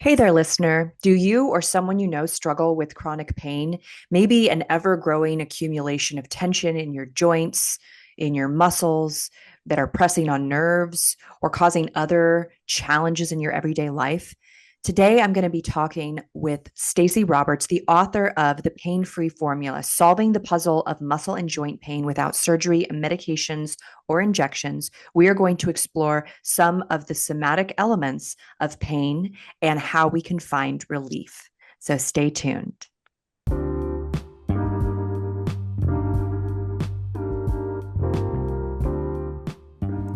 Hey there, listener. Do you or someone you know struggle with chronic pain? Maybe an ever growing accumulation of tension in your joints, in your muscles that are pressing on nerves or causing other challenges in your everyday life? Today, I'm going to be talking with Stacey Roberts, the author of The Pain Free Formula, Solving the Puzzle of Muscle and Joint Pain Without Surgery, Medications, or Injections. We are going to explore some of the somatic elements of pain and how we can find relief. So stay tuned.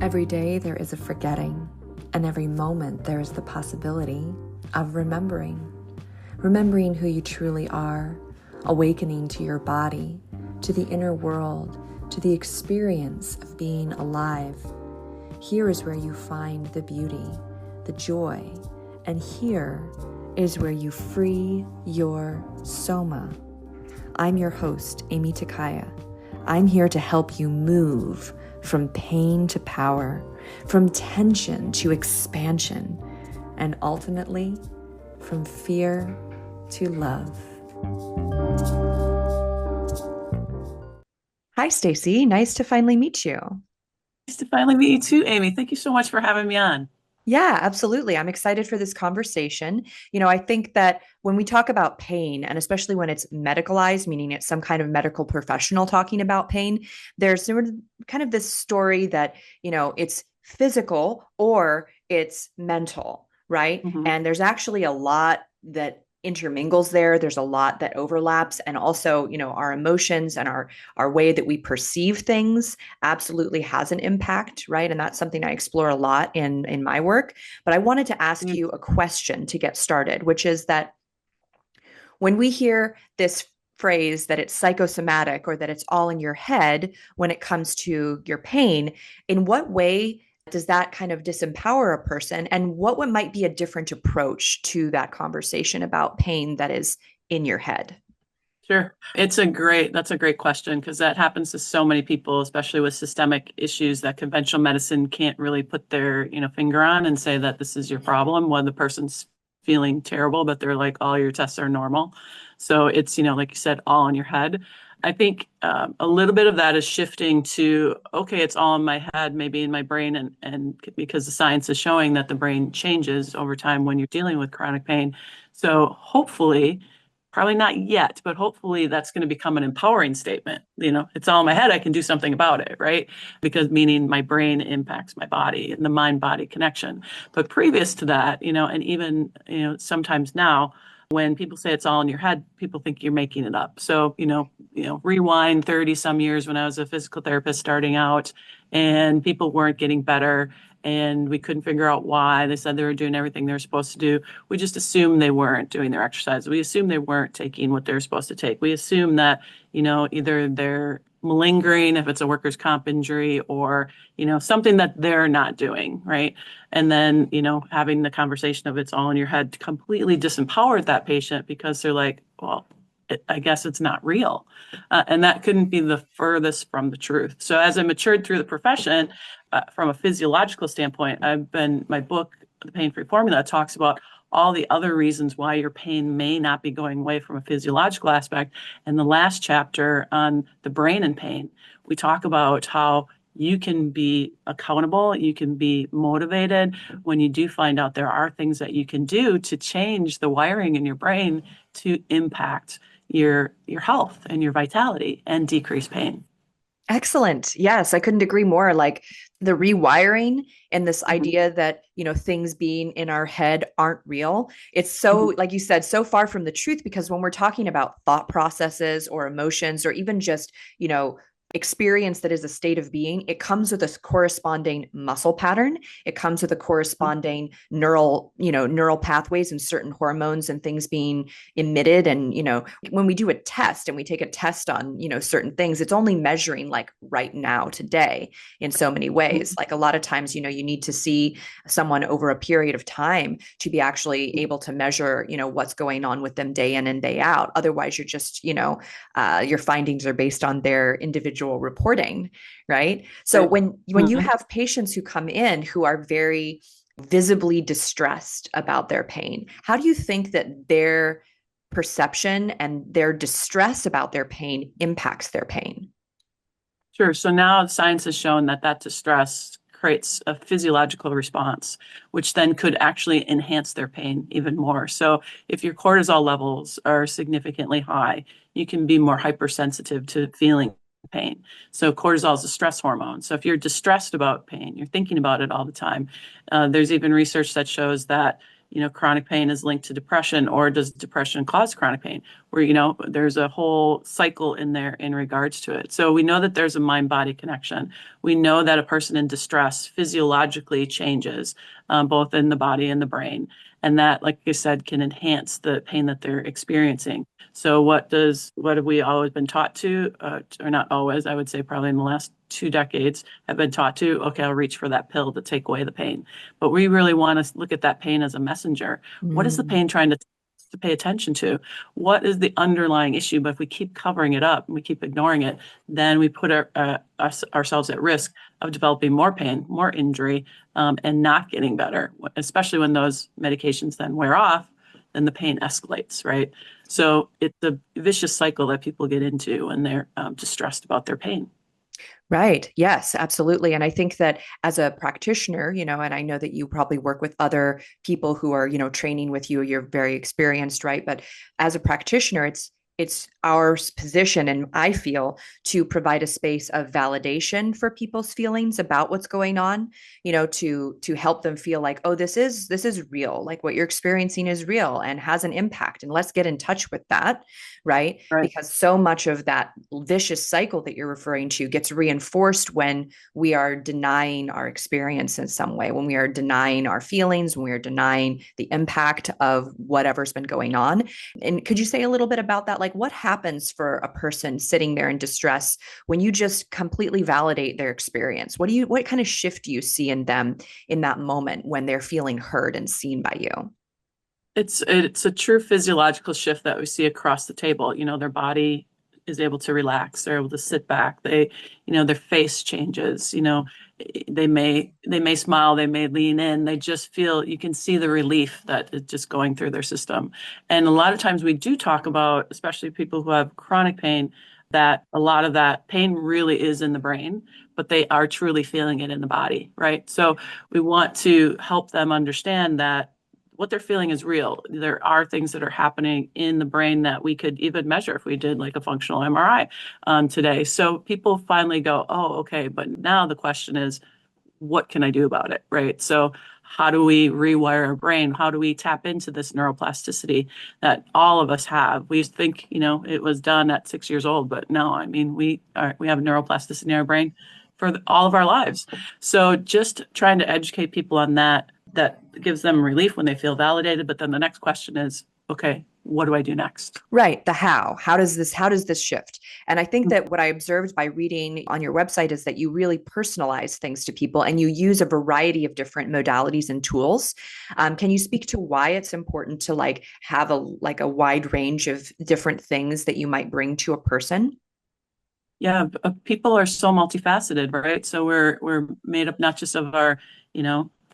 Every day there is a forgetting, and every moment there is the possibility of remembering. Remembering who you truly are, awakening to your body, to the inner world, to the experience of being alive. Here is where you find the beauty, the joy, and here is where you free your soma. I'm your host, Amy Takaya. I'm here to help you move from pain to power, from tension to expansion, and ultimately from fear to love. Hi, Stacey. Nice to finally meet you. Nice to finally meet you too, Amy. Thank you so much for having me on. Yeah, absolutely. I'm excited for this conversation. I think that when we talk about pain, and especially when it's medicalized, meaning it's some kind of medical professional talking about pain, there's sort of kind of this story that, it's physical or it's mental, right? hmm And there's actually a lot that intermingles there. There's a lot that overlaps. And also, our emotions and our way that we perceive things absolutely has an impact, right? And that's something I explore a lot in my work. But I wanted to ask you a question to get started, which is that when we hear this phrase that it's psychosomatic or that it's all in your head when it comes to your pain, in what way does that kind of disempower a person? And what might be a different approach to that conversation about pain that is in your head? Sure. That's a great question because that happens to so many people, especially with systemic issues that conventional medicine can't really put their, finger on and say that this is your problem when the person's feeling terrible, but they're like, all your tests are normal. So it's, like you said, all in your head. I think a little bit of that is shifting to, okay, it's all in my head, maybe in my brain, and because the science is showing that the brain changes over time when you're dealing with chronic pain. So hopefully, probably not yet, but hopefully that's going to become an empowering statement. It's all in my head. I can do something about it, right? Because meaning my brain impacts my body and the mind body connection. But previous to that, and even, sometimes now, when people say it's all in your head, people think you're making it up. So, rewind 30 some years when I was a physical therapist starting out and people weren't getting better and we couldn't figure out why. They said they were doing everything they were supposed to do. We just assumed they weren't doing their exercise. We assumed they weren't taking what they're supposed to take. We assume that, either they're malingering if it's a workers' comp injury or, something that they're not doing, right? And then, having the conversation of it's all in your head completely disempowered that patient because they're like, well, I guess it's not real. And that couldn't be the furthest from the truth. So as I matured through the profession, from a physiological standpoint, my book, The Pain Free Formula, talks about all the other reasons why your pain may not be going away from a physiological aspect. And the last chapter on the brain and pain, we talk about how you can be accountable, you can be motivated when you do find out there are things that you can do to change the wiring in your brain to impact your health and your vitality and decrease pain. Excellent. Yes, I couldn't agree more. Like the rewiring and this Mhm, idea that, things being in our head aren't real. It's mhm, so, like you said, so far from the truth because when we're talking about thought processes or emotions or even just, experience that is a state of being, it comes with a corresponding muscle pattern. It comes with a mhm, corresponding neural pathways and certain hormones and things being emitted. And, when we do a test and we take a test on, certain things, it's only measuring like right now, today, in so many ways. mhm. Like a lot of times, you need to see someone over a period of time to be actually able to measure, what's going on with them day in and day out. Otherwise, you're just, your findings are based on their individual reporting, right? So Right. when you Mhm, have patients who come in who are very visibly distressed about their pain. How do you think that their perception and their distress about their pain impacts their pain? Sure. So now science has shown that that distress creates a physiological response, which then could actually enhance their pain even more. So if your cortisol levels are significantly high, you can be more hypersensitive to feeling pain. So cortisol is a stress hormone. So if you're distressed about pain, you're thinking about it all the time. There's even research that shows that chronic pain is linked to depression, or does depression cause chronic pain? Where, there's a whole cycle in there in regards to it. So we know that there's a mind-body connection. We know that a person in distress physiologically changes, both in the body and the brain. And that, like you said, can enhance the pain that they're experiencing. So what have we always been taught to, or not always, I would say probably in the last 2 decades, have been taught to, okay, I'll reach for that pill to take away the pain. But we really want to look at that pain as a messenger. What is the Mm. pain trying to pay attention to? What is the underlying issue? But if we keep covering it up and we keep ignoring it, then we put ourselves at risk of developing more pain, more injury, and not getting better, especially when those medications then wear off, then the pain escalates, right? So it's a vicious cycle that people get into when they're distressed about their pain. Right. Yes, absolutely. And I think that as a practitioner, and I know that you probably work with other people who are, training with you, you're very experienced, right? But as a practitioner, it's our position, and I feel, to provide a space of validation for people's feelings about what's going on, to help them feel like, oh, this is real, like what you're experiencing is real and has an impact, and let's get in touch with that, right? Right. Because so much of that vicious cycle that you're referring to gets reinforced when we are denying our experience in some way, when we are denying our feelings, when we are denying the impact of whatever's been going on. And could you say a little bit about that? Like, what happens for a person sitting there in distress when you just completely validate their experience? What kind of shift do you see in them in that moment when they're feeling heard and seen by you? It's a true physiological shift that we see across the table. Their body is able to relax. They're able to sit back. Their face changes. They may smile. They may lean in. They just feel, you can see the relief that is just going through their system. And a lot of times we do talk about, especially people who have chronic pain, that a lot of that pain really is in the brain, but they are truly feeling it in the body, right? So we want to help them understand that what they're feeling is real. There are things that are happening in the brain that we could even measure if we did like a functional MRI today. So people finally go, oh, okay. But now the question is, what can I do about it? Right. So how do we rewire our brain? How do we tap into this neuroplasticity that all of us have? We think, it was done at 6 years old, but no, I mean, we have neuroplasticity in our brain for all of our lives. So just trying to educate people on that gives them relief when they feel validated. But then the next question is, okay, what do I do next? Right, the how does this shift? And I think that what I observed by reading on your website is that you really personalize things to people and you use a variety of different modalities and tools. Can you speak to why it's important to like have a wide range of different things that you might bring to a person? Yeah, people are so multifaceted, right? So we're made up not just of our,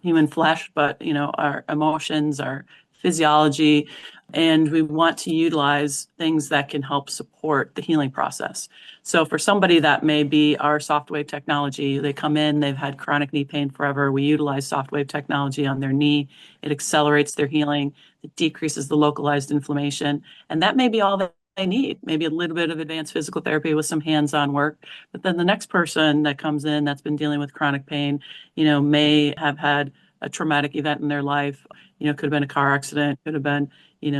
human flesh, but our emotions, our physiology, and we want to utilize things that can help support the healing process. So for somebody that may be our soft wave technology, they come in, they've had chronic knee pain forever. We utilize soft wave technology on their knee. It accelerates their healing. It decreases the localized inflammation, and that may be all they need, maybe a little bit of advanced physical therapy with some hands-on work. But then the next person that comes in that's been dealing with chronic pain, may have had a traumatic event in their life, could have been a car accident, could have been,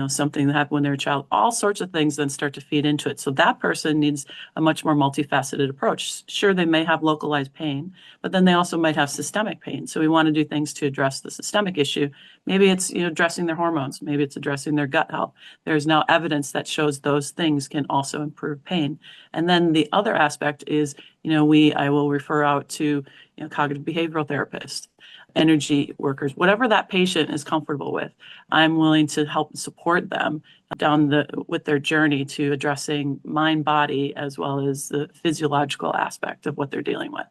something that happened when they were a child. All sorts of things then start to feed into it. So that person needs a much more multifaceted approach. Sure, they may have localized pain, but then they also might have systemic pain. So we want to do things to address the systemic issue. Maybe it's, addressing their hormones. Maybe it's addressing their gut health. There's now evidence that shows those things can also improve pain. And then the other aspect is, I will refer out to, cognitive behavioral therapists, energy workers, whatever that patient is comfortable with. I'm willing to help support them with their journey to addressing mind, body, as well as the physiological aspect of what they're dealing with.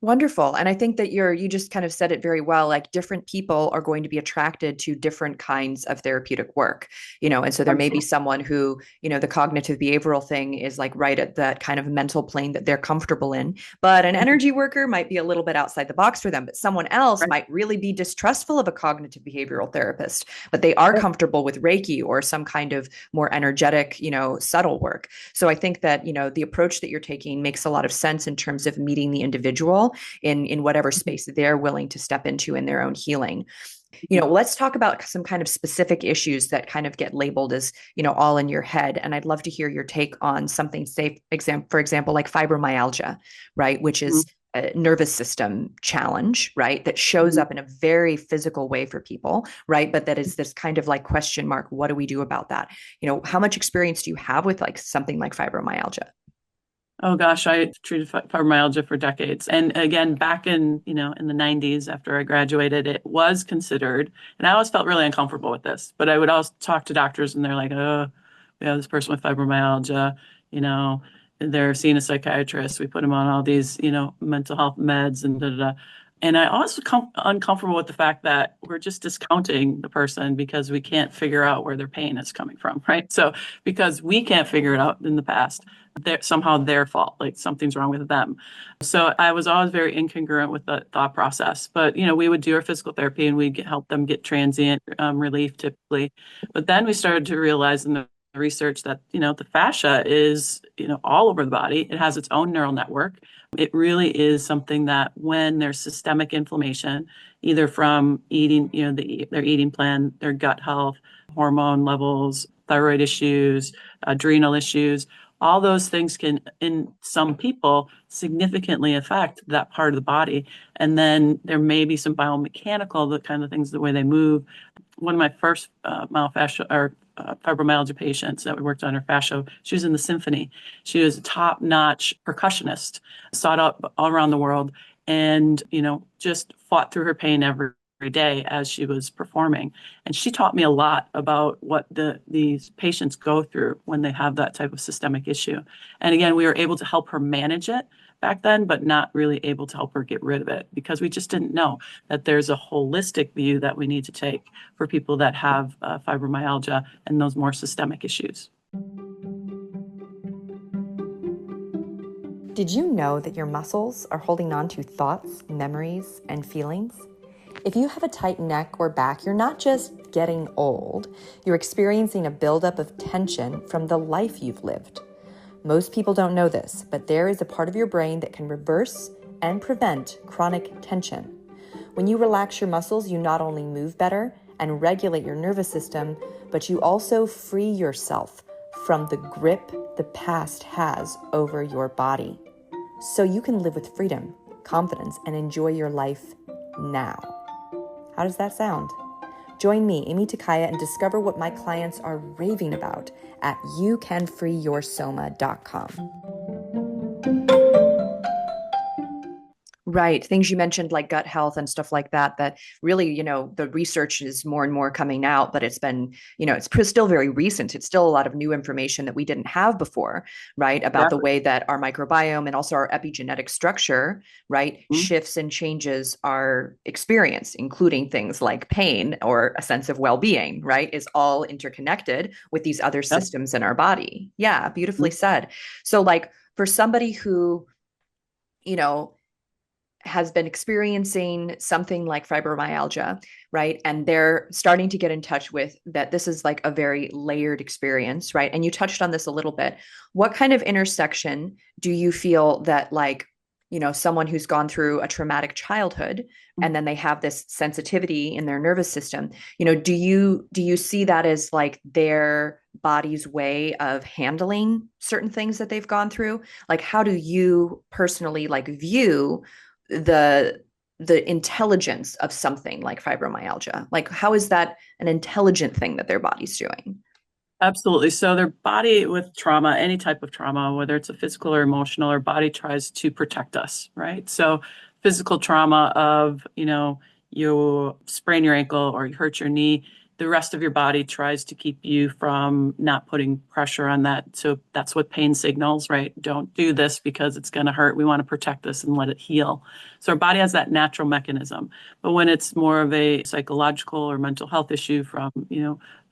Wonderful. And I think that you just kind of said it very well. Like different people are going to be attracted to different kinds of therapeutic work, and so there may be someone who, the cognitive behavioral thing is like right at that kind of mental plane that they're comfortable in. But an Mhm. energy worker might be a little bit outside the box for them, but someone else Right. might really be distrustful of a cognitive behavioral therapist, but they are comfortable with Reiki or some kind of more energetic, subtle work. So I think that, the approach that you're taking makes a lot of sense in terms of meeting the individual in whatever space they're willing to step into in their own healing. Let's talk about some kind of specific issues that kind of get labeled as, all in your head. And I'd love to hear your take on something, say, for example, like fibromyalgia, right? Which Mhm. is a nervous system challenge, right? That shows Mhm. up in a very physical way for people, right? But that is this kind of like question mark. What do we do about that? How much experience do you have with like something like fibromyalgia? Oh gosh, I treated fibromyalgia for decades. And again, back in the 90s after I graduated, it was considered, and I always felt really uncomfortable with this, but I would always talk to doctors and they're like, oh, we have this person with fibromyalgia, you know, they're seeing a psychiatrist. We put them on all these, mental health meds and da da da. And I also come uncomfortable with the fact that we're just discounting the person because we can't figure out where their pain is coming from, right? So because we can't figure it out in the past, they're somehow their fault, like something's wrong with them. So I was always very incongruent with the thought process. But we would do our physical therapy and we'd help them get transient relief typically. But then we started to realize in the research that the fascia is all over the body. It has its own neural network. It really is something that when there's systemic inflammation, either from eating, their eating plan, their gut health, hormone levels, thyroid issues, adrenal issues, all those things can, in some people, significantly affect that part of the body. And then there may be some biomechanical, the kind of things, the way they move. One of my first myofascial or fibromyalgia patients that we worked on her fascia, she was in the symphony. She was a top-notch percussionist, sought out all around the world, and just fought through her pain every day as she was performing. And she taught me a lot about what these patients go through when they have that type of systemic issue. And again, we were able to help her manage it back then, but not really able to help her get rid of it because we just didn't know that there's a holistic view that we need to take for people that have fibromyalgia and those more systemic issues. Did you know that your muscles are holding on to thoughts, memories, and feelings? If you have a tight neck or back, you're not just getting old, you're experiencing a buildup of tension from the life you've lived. Most people don't know this, but there is a part of your brain that can reverse and prevent chronic tension. When you relax your muscles, you not only move better and regulate your nervous system, but you also free yourself from the grip the past has over your body. So you can live with freedom, confidence, and enjoy your life now. How does that sound? Join me, Amy Takaya, and discover what my clients are raving about at youcanfreeyoursoma.com. Right. Things you mentioned like gut health and stuff like that, that really, the research is more and more coming out, but it's been, it's still very recent. It's still a lot of new information that we didn't have before, right? About the Exactly. way that our microbiome and also our epigenetic structure, right, Mhm. shifts and changes our experience, including things like pain or a sense of well-being, right, is all interconnected with these other Yep. systems in our body. Yeah, beautifully Mhm. said. So like for somebody who, you know, has been experiencing something like fibromyalgia, right? And they're starting to get in touch with that this is like a very layered experience, right? And you touched on this a little bit. What kind of intersection do you feel that like, someone who's gone through a traumatic childhood and then they have this sensitivity in their nervous system, do you see that as like their body's way of handling certain things that they've gone through? Like how do you personally like view the intelligence of something like fibromyalgia? Like how is that an intelligent thing that their body's doing? Absolutely. So their body with trauma, any type of trauma, whether it's a physical or emotional, our body tries to protect us, right? So physical trauma of, you sprain your ankle or you hurt your knee, the rest of your body tries to keep you from not putting pressure on that. So that's what pain signals, right? Don't do this because it's going to hurt. We want to protect this and let it heal. So our body has that natural mechanism. But when it's more of a psychological or mental health issue from,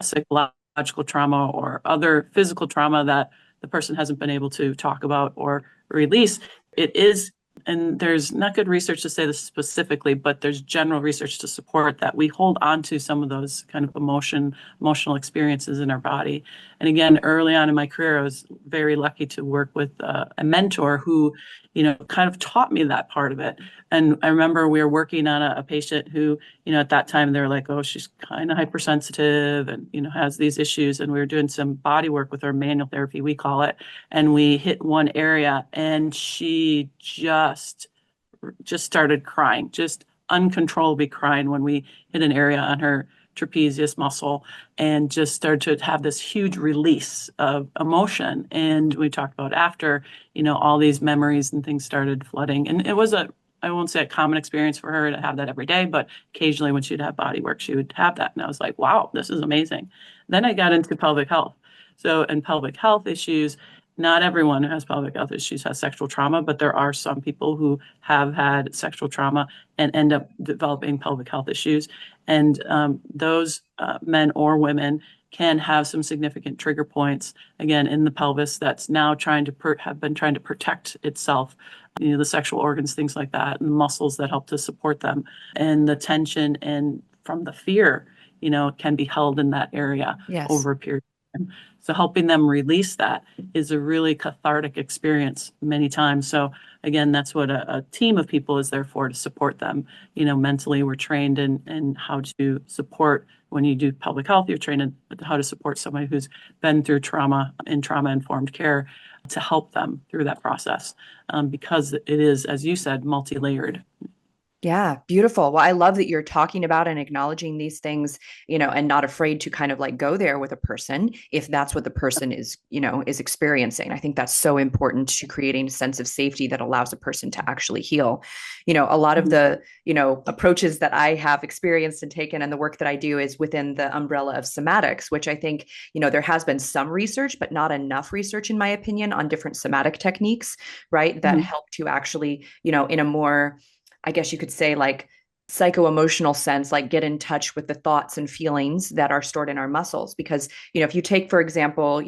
psychological trauma or other physical trauma that the person hasn't been able to talk about or release, it is, and there's not good research to say this specifically, but there's general research to support that we hold on to some of those kind of emotional experiences in our body. And again, early on in my career, I was very lucky to work with a mentor who, kind of taught me that part of it. And I remember we were working on a patient who, at that time they were like, oh, she's kind of hypersensitive and, has these issues. And we were doing some body work with her, manual therapy, we call it. And we hit one area and she just started crying, just uncontrollably crying when we hit an area on her trapezius muscle and just started to have this huge release of emotion. And we talked about after, all these memories and things started flooding. And it was I won't say a common experience for her to have that every day, but occasionally when she'd have body work, she would have that. And I was like, wow, this is amazing. Then I got into pelvic health. So in pelvic health issues, not everyone who has pelvic health issues has sexual trauma, but there are some people who have had sexual trauma and end up developing pelvic health issues. And those men or women can have some significant trigger points, again, in the pelvis that's now have been trying to protect itself, the sexual organs, things like that, and muscles that help to support them. And the tension and from the fear, can be held in that area over a period of time. So helping them release that is a really cathartic experience many times. So again, that's what a team of people is there for, to support them. Mentally, we're trained in how to support. When you do public health, you're trained in how to support somebody who's been through trauma in trauma-informed care to help them through that process, because it is, as you said, multi-layered. Yeah, beautiful. Well, I love that you're talking about and acknowledging these things, and not afraid to kind of like go there with a person if that's what the person is experiencing. I think that's so important to creating a sense of safety that allows a person to actually heal. A lot of the, approaches that I have experienced and taken and the work that I do is within the umbrella of somatics, which I think, there has been some research, but not enough research, in my opinion, on different somatic techniques, right? That help to actually, in a more, I guess you could say, like psycho-emotional sense, like get in touch with the thoughts and feelings that are stored in our muscles. Because, if you take, for example,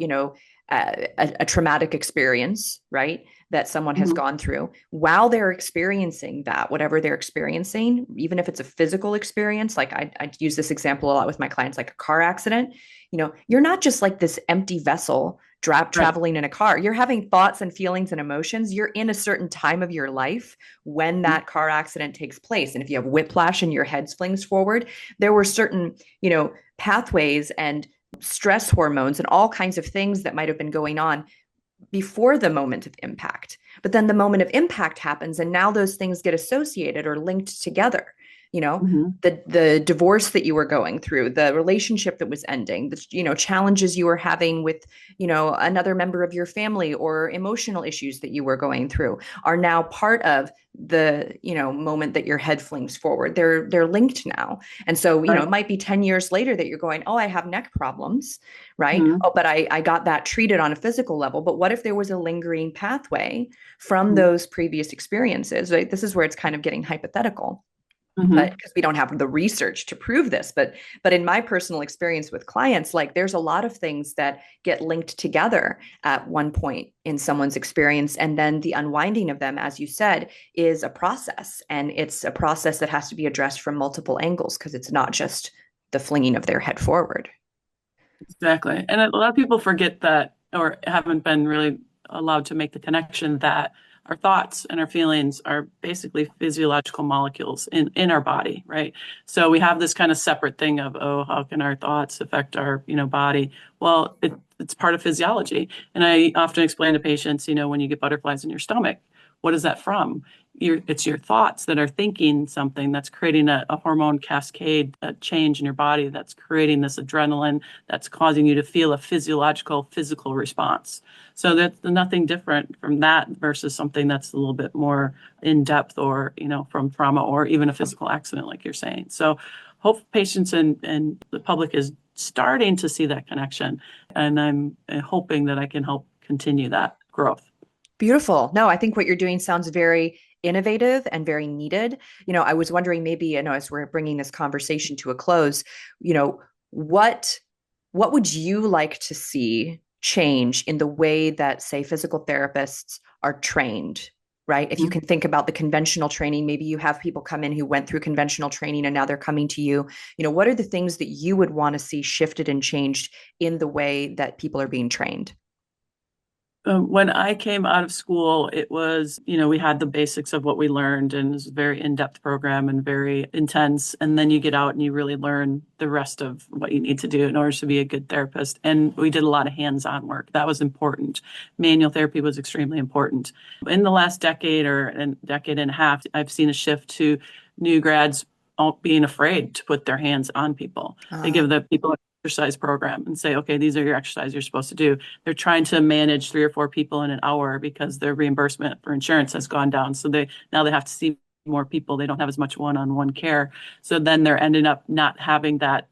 a traumatic experience, right, that someone has gone through, while they're experiencing that, whatever they're experiencing, even if it's a physical experience, like I use this example a lot with my clients, like a car accident, you're not just like this empty vessel traveling in a car. You're having thoughts and feelings and emotions. You're in a certain time of your life when that car accident takes place. And if you have whiplash and your head flings forward, there were certain, pathways and stress hormones and all kinds of things that might have been going on before the moment of impact. But then the moment of impact happens, and now those things get associated or linked together. The divorce that you were going through, the relationship that was ending, the challenges you were having with another member of your family, or emotional issues that you were going through are now part of the moment that your head flings forward. They're linked now. And so it might be 10 years later that you're going, oh, I have neck problems, right? Oh, but I got that treated on a physical level. But what if there was a lingering pathway from those previous experiences, right? This is where it's kind of getting hypothetical. But because we don't have the research to prove this, but in my personal experience with clients, like there's a lot of things that get linked together at one point in someone's experience, and then the unwinding of them, as you said, is a process, and it's a process that has to be addressed from multiple angles, because it's not just the flinging of their head forward. Exactly. And a lot of people forget that, or haven't been really allowed to make the connection that our thoughts and our feelings are basically physiological molecules in our body, right? So we have this kind of separate thing of, oh, how can our thoughts affect our, body? Well, it's part of physiology. And I often explain to patients, when you get butterflies in your stomach, what is that from? It's your thoughts that are thinking something that's creating a hormone cascade, a change in your body that's creating this adrenaline that's causing you to feel a physiological, physical response. So that's nothing different from that versus something that's a little bit more in depth, or, from trauma or even a physical accident, like you're saying. So hope patients and the public is starting to see that connection. And I'm hoping that I can help continue that growth. Beautiful. No, I think what you're doing sounds very innovative and very needed. I was wondering maybe, as we're bringing this conversation to a close, what would you like to see change in the way that, say, physical therapists are trained, right? If you can think about the conventional training, maybe you have people come in who went through conventional training and now they're coming to you. What are the things that you would want to see shifted and changed in the way that people are being trained? When I came out of school, it was, we had the basics of what we learned, and it was a very in-depth program and very intense. And then you get out and you really learn the rest of what you need to do in order to be a good therapist. And we did a lot of hands-on work. That was important. Manual therapy was extremely important. In the last decade or a decade and a half, I've seen a shift to new grads being afraid to put their hands on people. They give the people exercise program and say, okay, these are your exercises you're supposed to do. They're trying to manage 3 or 4 people in an hour because their reimbursement for insurance has gone down. So now they have to see more people. They don't have as much one-on-one care. So then they're ending up not having that,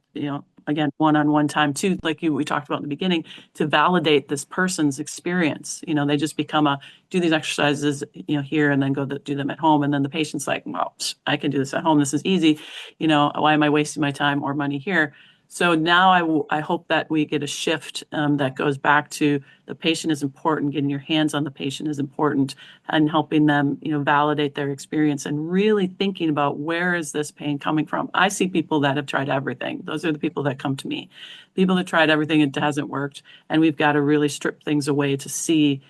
again, one-on-one time too, like we talked about in the beginning, to validate this person's experience. They just become do these exercises, here and then go do them at home. And then the patient's like, well, I can do this at home. This is easy. Why am I wasting my time or money here? So now I hope that we get a shift that goes back to the patient is important. Getting your hands on the patient is important, and helping them, validate their experience and really thinking about where is this pain coming from. I see people that have tried everything. Those are the people that come to me. People that tried everything, it hasn't worked, and we've got to really strip things away to see,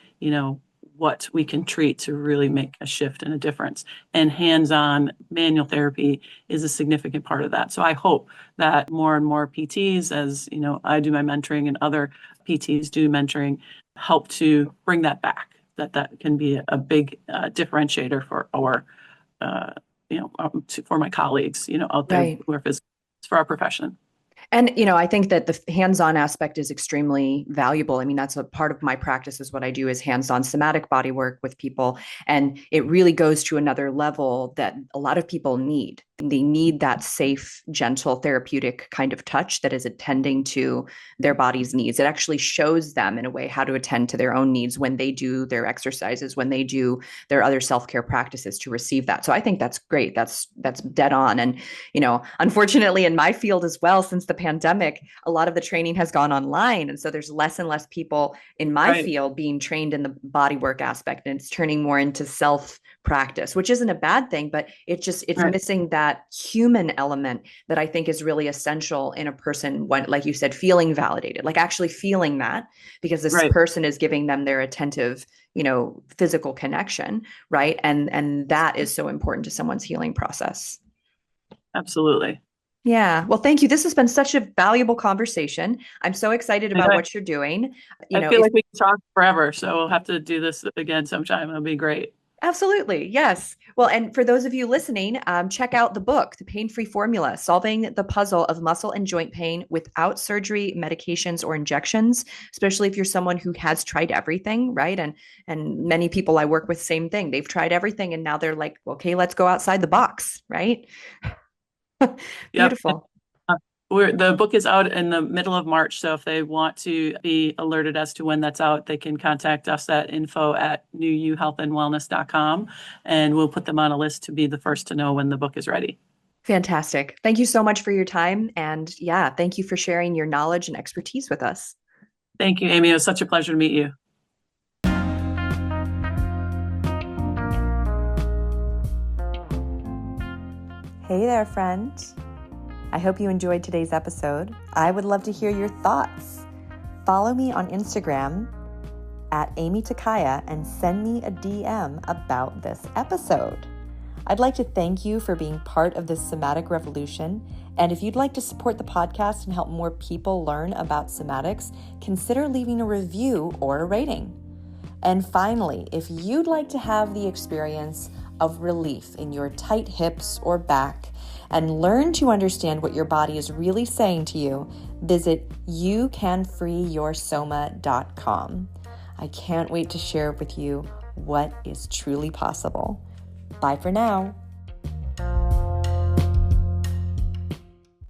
what we can treat to really make a shift and a difference. And hands-on manual therapy is a significant part of that. So I hope that more and more PTs, as I do my mentoring and other PTs do mentoring, help to bring that back. That can be a big differentiator for for my colleagues, out there Right. who are physicians, for our profession. And, I think that the hands-on aspect is extremely valuable. I mean, that's a part of my practice is what I do is hands-on somatic body work with people. And it really goes to another level that a lot of people need. They need that safe, gentle, therapeutic kind of touch that is attending to their body's needs. It actually shows them in a way how to attend to their own needs when they do their exercises, when they do their other self-care practices to receive that. So I think that's great. That's dead on. And, unfortunately in my field as well, since the pandemic, a lot of the training has gone online. And so there's less and less people in my field being trained in the body work aspect, and it's turning more into self practice, which isn't a bad thing, but it's missing that human element that I think is really essential in a person when, like you said, feeling validated, like actually feeling that because this person is giving them their attentive, physical connection. Right. And that is so important to someone's healing process. Absolutely. Yeah. Well, thank you. This has been such a valuable conversation. I'm so excited about what you're doing. I feel like we can talk forever, so we'll have to do this again sometime. It'll be great. Absolutely. Yes. Well, and for those of you listening, check out the book, The Pain-Free Formula, Solving the Puzzle of Muscle and Joint Pain Without Surgery, Medications, or Injections, especially if you're someone who has tried everything, right? And many people I work with, same thing. They've tried everything and now they're like, okay, let's go outside the box, right? Beautiful. The book is out in the middle of March, so if they want to be alerted as to when that's out, they can contact us at info@newuhealthandwellness.com, and we'll put them on a list to be the first to know when the book is ready. Fantastic. Thank you so much for your time. And yeah, thank you for sharing your knowledge and expertise with us. Thank you, Amy. It was such a pleasure to meet you. Hey there, friend. I hope you enjoyed today's episode. I would love to hear your thoughts. Follow me on Instagram at Amy Takaya and send me a DM about this episode. I'd like to thank you for being part of this somatic revolution. And if you'd like to support the podcast and help more people learn about somatics, consider leaving a review or a rating. And finally, if you'd like to have the experience of relief in your tight hips or back and learn to understand what your body is really saying to you, visit youcanfreeyoursoma.com. I can't wait to share with you what is truly possible. Bye for now.